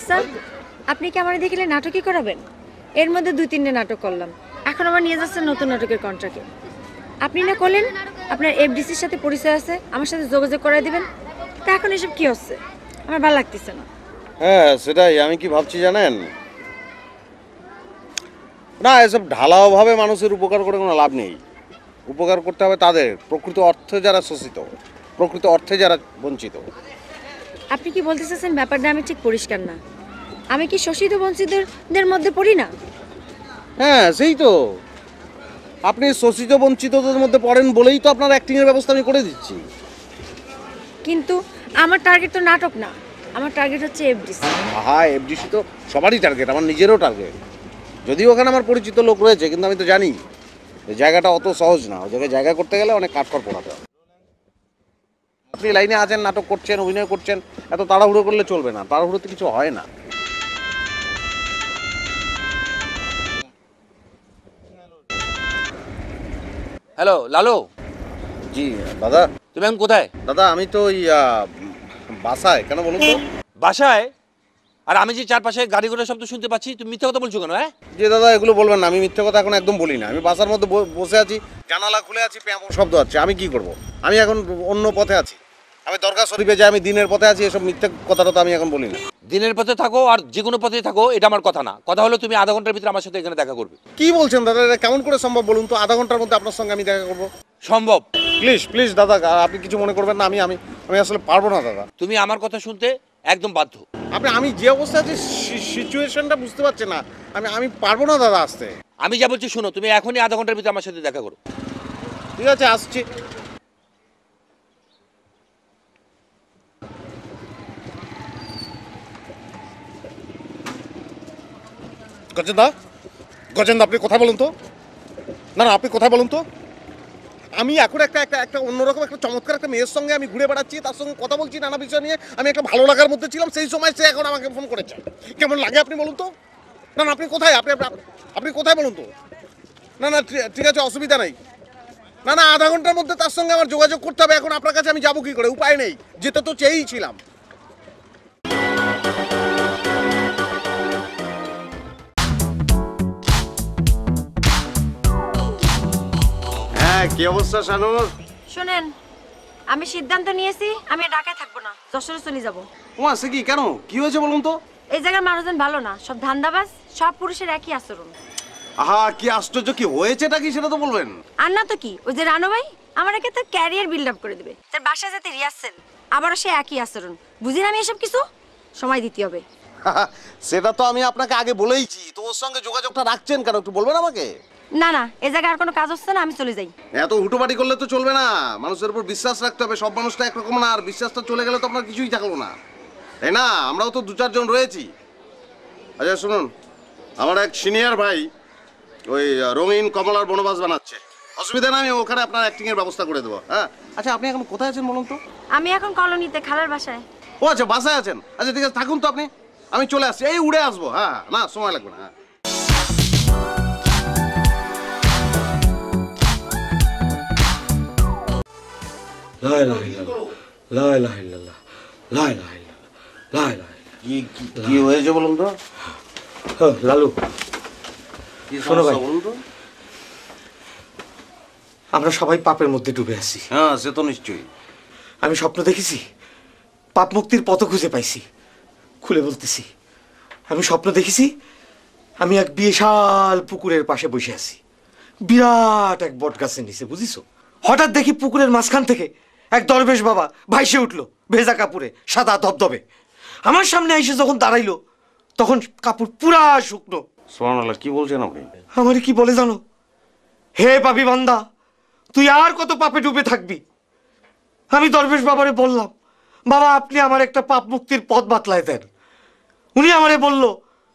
আচ্ছা, আপনি কি আমার দেখলে নাটকই করাবেন? এর মধ্যে 2-3টে নাটক করলাম, এখন আমার নিয়ে যাচ্ছেন নতুন নাটকের কন্ট্রাক্টে। আপনি না করলেন আপনার এফডিসির সাথে পরিচয় আছে, আমার সাথে যোগাযোগ করে দিবেন। তা এখন এসব কি হচ্ছে? আমার ভালো লাগতেছে না। হ্যাঁ সেটাই আমি কি ভাবছি জানেন, না এসব ঢালাওভাবে মানুষের উপকার করে কোনো লাভ নেই। উপকার করতে হবে তাদের প্রকৃত অর্থে যারা শোষিত, প্রকৃত অর্থে যারা বঞ্চিত। আপনি কি বলতে চাচ্ছেন ব্যাপারটা আমি ঠিক পরিষ্কার না? আমি কি শোষিত বঞ্চিতদের মধ্যে পড়ি না? হ্যাঁ সেই তো, আপনি শোষিত বঞ্চিতদের মধ্যে পড়েন বলেই তো আপনার অ্যাক্টিংয়ের ব্যবস্থা আমি করে দিচ্ছি। কিন্তু আমার টার্গেট তো নাটক না, আমার টার্গেট হচ্ছে এফডিসি। হ্যাঁ এফডিসি তো সবারই টার্গেট, আমার নিজেরও টার্গেট। যদিও ওখানে আমার পরিচিত লোক রয়েছে, কিন্তু আমি তো জানি যে জায়গাটা অত সহজ না, ওই জায়গায় জায়গা করতে গেলে অনেক কাঠখড় পোড়াতে হবে। আপনি লাইনে আছেন, নাটক করছেন, অভিনয় করছেন, এত তাড়াহুড়ো করলে চলবে না, তাড়াহুড়োতে কিছু হয় না। হ্যালো লালু, জি দাদা। তুমি এখন কোথায়? দাদা আমি তো ওই বাসায়। কেন বলুন তো? বাসায়? আর আমি যে চারপাশে গাড়ি ঘোড়া শব্দ শুনতে পাচ্ছি, তুমি মিথ্যা কথা বলছো কেন? হ্যাঁ যে দাদা এগুলো বলবেন না, আমি মিথ্যে কথা এখন একদম বলি না। আমি বাসার মধ্যে বসে আছি, জানালা খুলে আছি, প্যাঁপো শব্দ হচ্ছে, আমি কি করব? আমি এখন অন্য পথে আছি, আমি দরগা শরীফে যাই, আমি দিনের পথে আছি, এসব মিথ্যে কথাটা তো আমি এখন বলি না। দিনের পথে থাকো আর যে কোনো পথে থাকো, এটা আমার কথা না। কথা হলো তুমি আধা ঘন্টার ভিতরে আমার সাথে এখানে দেখা করবে। কি বলছেন দাদা, এটা কেমন করে সম্ভব বলুন তো? আধা ঘন্টার মধ্যে আপনার সঙ্গে আমি দেখা করবো? সম্ভব। প্লিজ প্লিজ দাদা, আপনি কিছু মনে করবেন না, আমি আমি আমি আসলে পারবো না দাদা। তুমি আমার কথা শুনতে একদম বাধ্য। আমি যে অবস্থায় আছি সিচুয়েশনটা বুঝতে পারছি না, আমি পারবো না দাদা আসতে। আমি যা বলছি শোনো, তুমি এখনই আধা ঘন্টার ভিতরে আমার সাথে দেখা করো। ঠিক আছে আসছি। গজেন্দা, গজেন্দা আপনি কথা বলুন তো। না না আপনি কথা বলুন তো। আমি এখন একটা একটা একটা অন্যরকম একটা চমৎকার একটা মেয়ের সঙ্গে আমি ঘুরে বেড়াচ্ছি, তার সঙ্গে কথা বলছি নানা বিষয় নিয়ে, আমি একটা ভালো লাগার মধ্যে ছিলাম, সেই সময় সে এখন আমাকে ফোন করেছে। কেমন লাগে আপনি বলুন তো? না না আপনি কোথায়, আপনি কোথায় বলুন তো? না না ঠিক আছে, অসুবিধা নেই। না না আধা ঘন্টার মধ্যে তার সঙ্গে আমার যোগাযোগ করতে হবে। এখন আপনার কাছে আমি যাবো কি করে? উপায় নেই, যেতে তো চেয়েছিলাম। হ্যাঁ কি অবস্থা শানুর? শোনেন, আমি সিদ্ধান্ত নিয়েছি আমি ঢাকায় থাকবো না, যশোরে চলে যাবো। ওমা সে কি, কেন, কি হয়েছে বলুন তো? এই জায়গার মানুষজন ভালো না, সব ধান্দাবাজ, সব পুরুষের একই আচরণ। আহা কি আশ্চর্য, কি হয়েছেটা কি সেটা তো বলবেন। আর না তো কি, ওই যে রানু ভাই আমার একে তার ক্যারিয়ার বিল্ড আপ করে দেবে, তার বাসায় যাতে রিহার্সেল, আবারও সে একই আচরণ। বুঝি না আমি এসব কিছু? সময় দিতে হবে। সেটা তো আমি আপনাকে আগে বলেইছি, তো ওর সঙ্গে যোগাযোগটা রাখছেন কেন একটু বলবেন আমাকে? না না, এ জায়গায় আর কোনো কাজ হচ্ছে না, আমি চলে যাই। এত হুটোপাটি করলে তো চলবে না, মানুষের উপর বিশ্বাস রাখতে হবে। সব মানুষটা একরকম না, আর বিশ্বাসটা চলে গেলে তো আপনার কিছুই থাকলো না, তাই না? আমরাও তো 2-4 জন রয়েছি। আচ্ছা শুনুন, আমার এক সিনিয়র ভাই ওই রঙিন কমলার বনবাস বানাচ্ছে, অসুবিধা না, আমি ওখানে আপনার অ্যাক্টিংয়ের ব্যবস্থা করে দেবো। হ্যাঁ আচ্ছা আপনি এখন কোথায় আছেন বলুন তো? আমি এখন কলোনিতে খালার বাসায়। ও আচ্ছা বাসায় আছেন, আচ্ছা ঠিক আছে থাকুন তো আপনি, আমি চলে আসছি, এই উড়ে আসবো। হ্যাঁ না সময় লাগবে না। হ্যাঁ লা ইলাহা ইল্লাল্লাহ, লা ইলাহা ইল্লাল্লাহ, লা ইলাহা ইল্লাল্লাহ, লা ইলাহা ইল্লাল্লাহ। কি হয়েছে বলুন তো? লালু কি শোনো ভাই, সমস্যা বলুন তো? আমরা সবাই পাপের মধ্যে ডুবে আছি। হ্যাঁ সে তো নিশ্চয়ই। আমি স্বপ্ন দেখেছি, পাপ মুক্তির পথ খুঁজে পাইছি। খুলে বলতেছি, আমি স্বপ্ন দেখেছি আমি এক বিশাল পুকুরের পাশে বসে আছি, বিরাট এক বট গাছের নিচে, বুঝিস? হঠাৎ দেখি পুকুরের মাঝখান থেকে এক দরবেশ বাবা ভাইসে উঠলো, ভেজা কাপড়ে, সাদা ধবধবে। আমার সামনে এসে যখন দাঁড়াইলো, তখন কাপড় পুরা শুকনো। সুবহানাল্লাহ, কি বলছেন আপনি? আমার কি বলে জানো? হে পাপী বান্দা, তুই আর কত পাপে ডুবে থাকবি? আমি দরবেশ বাবারে বললাম, বাবা আপনি আমার একটা পাপ মুক্তির পথ বাতলায় দেন। উনি আমারে বলল,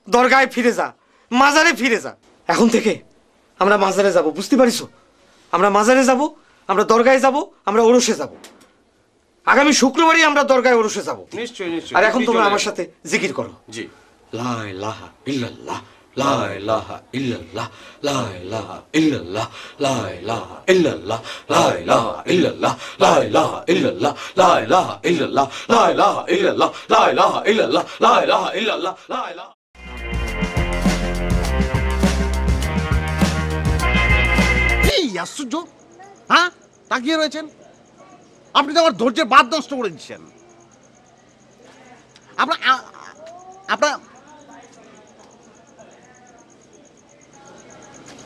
দরগায় ফিরে যা, মাজারে ফিরে যা। এখন থেকে আমরা মাজারে যাব, বুঝতে পারিস? আমরা মাজারে যাব, আমরা দরগায় যাব, আমরা ওরসে যাব। আগামী শুক্রবারই আমরা দরগায় ওরসে যাব। নিশ্চয়ই নিশ্চয়ই। আর এখন তোমরা আমার সাথে জিকির করো। জি। লা ইলাহা ইল্লাল্লাহ, লা ইলাহা ইল্লাল্লাহ লা ইলাহা ইল্লাল্লাহ লা ইলাহা ইল্লাল্লাহ লা ইলাহা ইল্লাল্লাহ লা ইলাহা ইল্লাল্লাহ লা ইলাহা ইল্লাল্লাহ লা ইলাহা ইল্লাল্লাহ লা ইলাহা ইল্লাল্লাহ লা ইলাহা ইল্লাল্লাহ লা ইলাহা। কি আশ্চর্য, হ্যাঁ তাকিয়ে রয়েছেন? আপনি তো আমার ধৈর্যের বাদ নষ্ট করে দিচ্ছেন। আপনার আপনার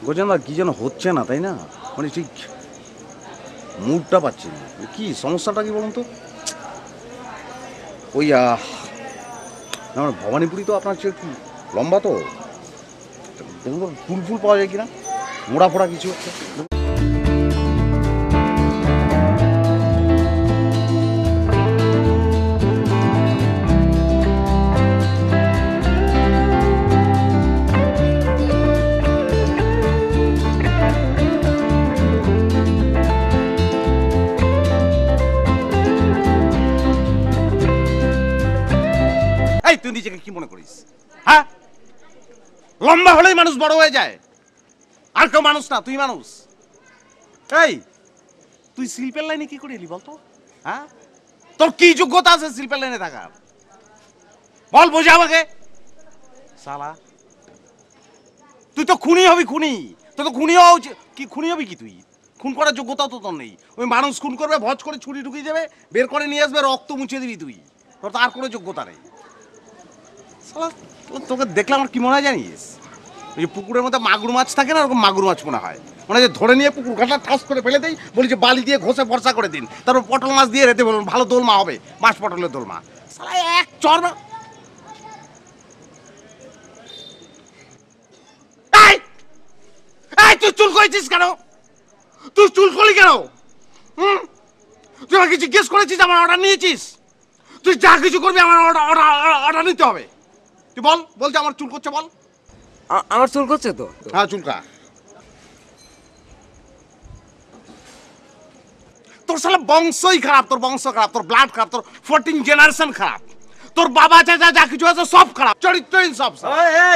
গোজেন্দা কি যেন হচ্ছে না, তাই না? মানে ঠিক মুডটা পাচ্ছি না। কি সমস্যাটা কি বলুন তো? ওই আমার ভবানীপুরি তো আপনার চেয়ে একটু লম্বা, তো দেখুন তো ফুল ফুল পাওয়া যায় কিনা, মোড়া ফোড়া কিছু একটা। এই তুই নিজেকে কি মনে করিস? হ্যাঁ, লম্বা হলেই মানুষ বড় হয়ে যায়। আর কেউ মানুষ না, তুই মানুষ। এই তুই শিল্পের লাইনে কি করে এলি বলতো? হ্যাঁ, তোর কি যোগ্যতা আছে শিল্পের লাইনে থাকার? বল, বোঝা আমাকে। শালা তুই তো খুনি হবি, খুনি। তোর তো খুনি হওয়া উচিত। কি খুনি হবি কি তুই? খুন করার যোগ্যতাও তো তোর নেই। ওই মানুষ খুন করবে, ভজ করে ছুরি ঢুকিয়ে দেবে, বের করে নিয়ে আসবে, রক্ত মুছে দিবি তুই। তোর তো আর কোনো যোগ্যতা নেই। তোকে দেখলে আমার কি মনে হয় জানিস? ওই যে পুকুরের মধ্যে মাগুর মাছ থাকে না, ওরকম মাগুর মাছ মনে হয়। মানে যে ধরে নিয়ে পুকুর ঘাটটা ঠাস করে ফেলে দেই, বলি যে বালি দিয়ে ঘষে ভরসা করে দিন, তারপর পটল মাছ দিয়ে রেতে বলুন, ভালো দোলমা হবে, মাছ পটলের দোলমা। শালা এক চর। তুই চুল করেছিস কেন? তুই চুল করলি কেন? তুই আমাকে জিজ্ঞেস করেছিস, আমার অর্ডার নিয়েছিস? তুই যা কিছু করবি আমার অর্ডার নিতে হবে। তুই বল, বলতে আমার চুল করছে, বল। আমার চুল করছে তো। হ্যাঁ, চুলকা। তোর শালা বংশই খারাপ, তোর বংশ খারাপ, তোর ব্লাড খারাপ, তোর 14 জেনারেশন খারাপ, তোর বাবা চাচা যা কিছু আছে সব খারাপ, চরিত্রহীন সব।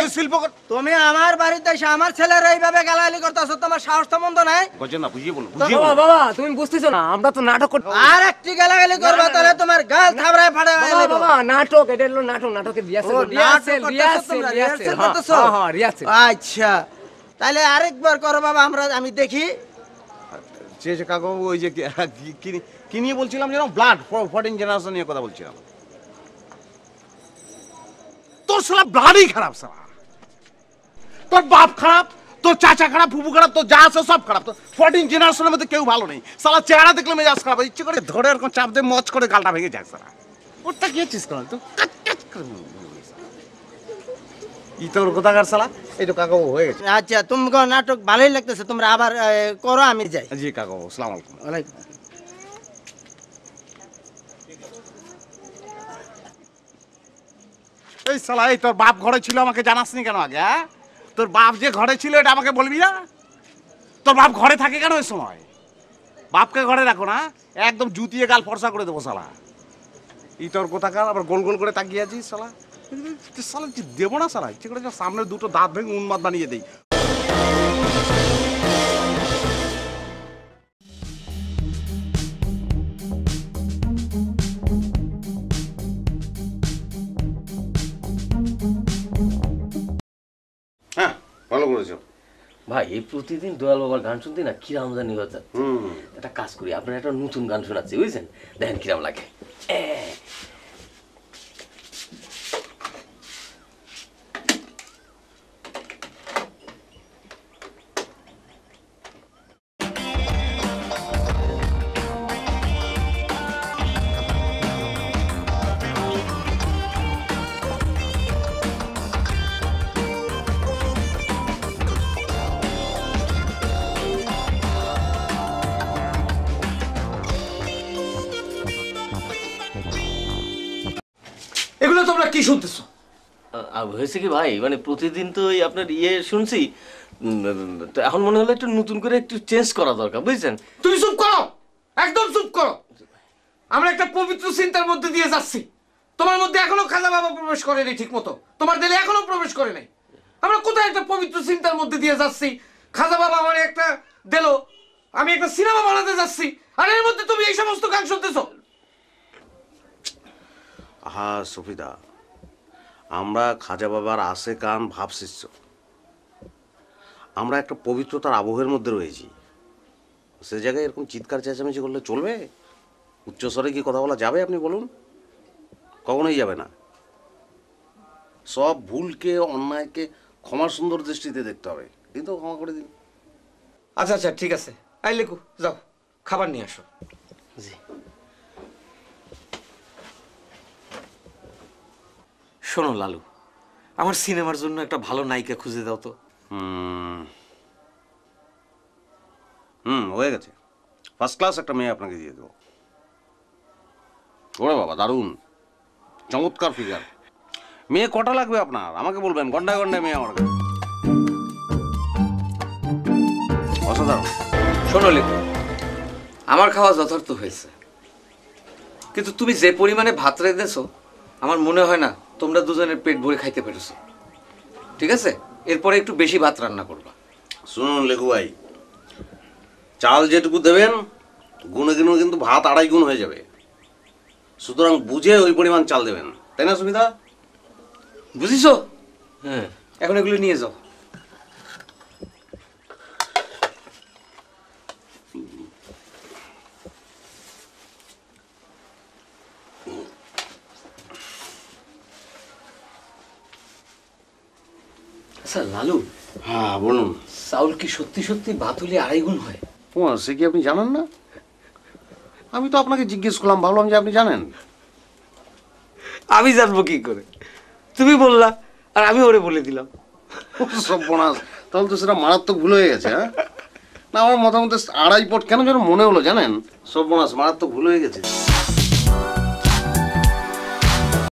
তুই শিল্প তুমি আমার বাড়িতে এসে আমার ছেলের এইভাবে গালাগালি করতেছো, তোমার সাহস তো মন্দ নাই। গজেন না, বুঝিয়ে বলুন। বাবা বাবা তুমি বুঝতেছো না, আমরা তো নাটক করতে। আর একটি গালাগালি করবে তাহলে তোমার গাল থাবড়ায় ফাড়ায় ফেলবো। বাবা নাটক, এটা হলো নাটক, নাটকে রিহার্সাল করতেছো। হ্যাঁ রিহার্সাল। আচ্ছা তাহলে আরেকবার করো বাবা, আমি দেখি। যে কাকু ওই যে কি নিয়ে বলছিলাম যেন, ব্লাড 14 জেনারেশন নিয়ে কথা বলছিলাম। তোর শালা ব্লাডই খারাপ, শালা তোর বাপ খারাপ, তোর চাচা খারাপ, ফুফু খারাপ, তোর যা আছে সব খারাপ। তোর 14 জেনারেশনের মধ্যে কেউ ভালো নেই। শালা চেহারা দেখলে মেজাজ খারাপ, ইচ্ছে করে ধরে এরকম চাপ দিয়ে মচ করে গালটা ভেঙে যাক। শালা ওটা কি হচ্ছিস কেন? তো তোর কোথাকার শালা। এই তো কাকু হয়ে গেছে। আচ্ছা তুমি নাটক ভালোই লাগতেছে, তোমরা আবার করো, আমি যাই। জি কাকু, আসসালামু আলাইকুম। ওয়ালাইকুম। এই শালা, এই তোর বাপ ঘরে ছিল আমাকে জানাসনি কেন আগে? হ্যাঁ, তোর বাপ যে ঘরে ছিল এটা আমাকে বলবি না? তোর বাপ ঘরে থাকে কেন এই সময়? বাপকে ঘরে রাখো না, একদম জুতিয়ে গাল ফর্সা করে দেবো শালা। এই তোর কোথাকার আবার গোল গোল করে তাকিয়ে আছিস শালা। শালা দেবো না শালা, ইচ্ছে করে সামনে দুটো দাঁত ভেঙে উন্মাদ বানিয়ে দেই। হ্যাঁ, ভালো করেছো ভাই। এই প্রতিদিন দয়াল বাবার গান শুনতে না কিরাম আমদানি হয়ে যাচ্ছে। একটা কাজ করি, আপনার একটা নতুন গান শোনাচ্ছি, বুঝছেন? দেখেন কিরাম লাগে। এগুলো তোমরা কি শুনতেছো? হয়েছে কি ভাই, মানে প্রতিদিন তো এই আপনার শুনছি, তো এখন মনে হলো একটু নতুন করে একটু চেঞ্জ করা দরকার, বুঝছেন? তুমি চুপ করো, একদম চুপ করো। আমরা একটা পবিত্র চিন্তার মধ্যে দিয়ে যাচ্ছি। তোমার মধ্যে এখনো খাজা বাবা প্রবেশ করেনি ঠিক মতো, তোমার দিলে এখনো প্রবেশ করে নাই। আমরা কোথায় একটা পবিত্র চিন্তার মধ্যে দিয়ে যাচ্ছি। খাজা বাবা আমার একটা দিল, আমি একটা সিনেমা বানাতে যাচ্ছি, আর এর মধ্যে তুমি এই সমস্ত গান শুনতেছো। আহা সফিদা, আমরা খাজা বাবার আসে কান ভাব শিষ্য, আমরা একটা পবিত্রতার আবহের মধ্যে রয়েছি। সে জায়গায় এরকম চিৎকার চেঁচামেচি করলে চলবে? উচ্চস্বরে কি কথা বলা যাবে আপনি বলুন? কখনোই যাবে না। সব ভুলকে অন্যায়কে ক্ষমা সুন্দর দৃষ্টিতে দেখতে হবে, কিন্তু ক্ষমা করে দিন। আচ্ছা আচ্ছা ঠিক আছে, আই লেখু যাও খাবার নিয়ে আসো। জি। শোনো লালু, আমার সিনেমার জন্য একটা ভালো নায়িকা খুঁজে দাও তো। হয়ে গেছে, ফার্স্ট ক্লাস একটা মেয়ে আপনাকে দিয়ে দেবো। ওরে বাবা, দারুণ চমৎকার ফিগার। মেয়ে কটা লাগবে আপনার আমাকে বলবেন, ঘন্টায় ঘন্টায় মেয়ে আমার কাছে। অসাধারণ। শোনো লেখু, আমার খাওয়া যথার্থ হয়েছে, কিন্তু তুমি যে পরিমাণে ভাত রেঁধেছো আমার মনে হয় না তোমরা দুজনের পেট ভরে খাইতে পেরেছো। ঠিক আছে, এরপরে একটু বেশি ভাত রান্না করবা। শুনুন লেখু ভাই, চাল যেটুকু দেবেন গুনে গুনে কিন্তু ভাত 2.5 গুণ হয়ে যাবে, সুতরাং বুঝে ওই পরিমাণ চাল দেবেন, তাই না সুবিধা? বুঝিছো? হ্যাঁ, এখন এগুলো নিয়ে যাও। আচ্ছা লালু, হ্যাঁ বলুন। চাউল কি সত্যি সত্যি ভাত হলে 2.5 গুণ হয়? ও সে কি আপনি জানেন না? আমি তো আপনাকে জিজ্ঞেস করলাম, ভাবলাম যে আপনি জানেন। আমি জানবো কি করে? তুমি বললা আর আমি ওরে বলে দিলাম। সর্বনাশ, তাহলে তো সেটা মারাত্মক ভুল হয়ে গেছে। হ্যাঁ না, আমার মতামত 2.5 পট কেন যেন মনে হলো জানেন? সর্বনাশ, মারাত্মক ভুল হয়ে গেছে।